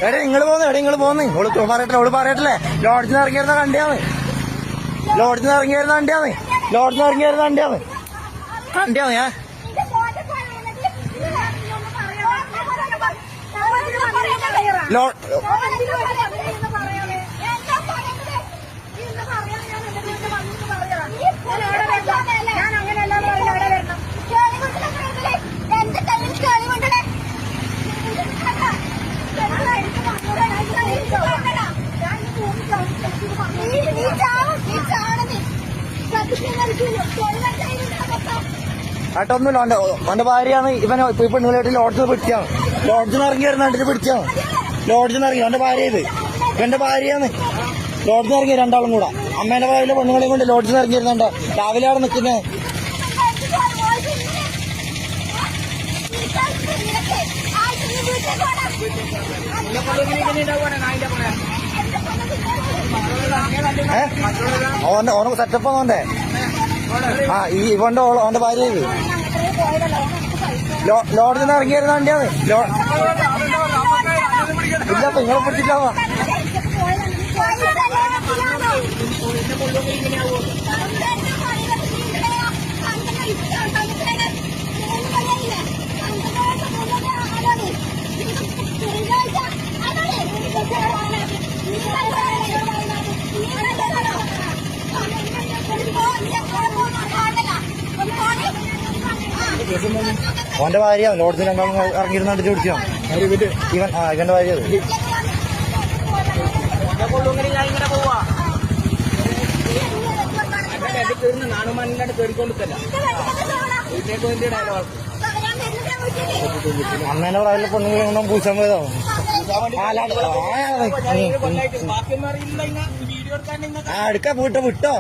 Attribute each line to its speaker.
Speaker 1: എടേ നിങ്ങൾ പോന്ന് ഓള് പറയട്ടല്ലേ ലോഡ്ജിൽ നിന്ന് ഇറങ്ങിയിരുന്ന വണ്ടിയാന്ന് ഞാൻ ആട്ടൊന്നുമില്ല. അവന്റെ ഭാര്യയാണ് ഇവൻ ഈ പെണ്ണുകളായിട്ട് ലോഡ്ജിൽ പിടിച്ചാണ്. ലോഡ്ജിൽ നിന്ന് ഇറങ്ങി വരുന്ന പിടിച്ചാണ്. ലോഡ്ജിൽ നിന്ന് ഇറങ്ങി അവന്റെ ഭാര്യ ഇത് ഇവന്റെ ഭാര്യയാണ്. ലോഡ്ജിൽ നിന്ന് ഇറങ്ങി രണ്ടാളും കൂടെ അമ്മേന്റെ ഭാര്യയിലെ പെണ്ണുങ്ങളെയും കൊണ്ട് ലോഡ്ജിൽ നിന്ന് ഇറങ്ങി വരുന്നുണ്ട്. രാവിലെ അവിടെ നിൽക്കുന്നേ ഓനക്ക് സെറ്റപ്പ് ആണോണ്ടേ. ആ ഇവന്റെ ഓന്റെ ഭാര്യ ഇത് ലോഡ്ജിൽ നിന്ന് ഇറങ്ങി വരുന്ന വണ്ടിയാണ്. ഇല്ല നിങ്ങളെ പിടിച്ചിട്ടാവാ. ഓന്റെ ഭാര്യ ലോഡ്ജിൽ രണ്ടാളും ഇറങ്ങിയിരുന്നിട്ട് പിടിച്ചോ ഇവന്റെ ഭാര്യ അന്നേനെ പ്രായത്തിലെ പെണ്ണുങ്ങളൊന്നും പൂശാൻ പോയതാവും. എടുക്കാൻ വിട്ടോ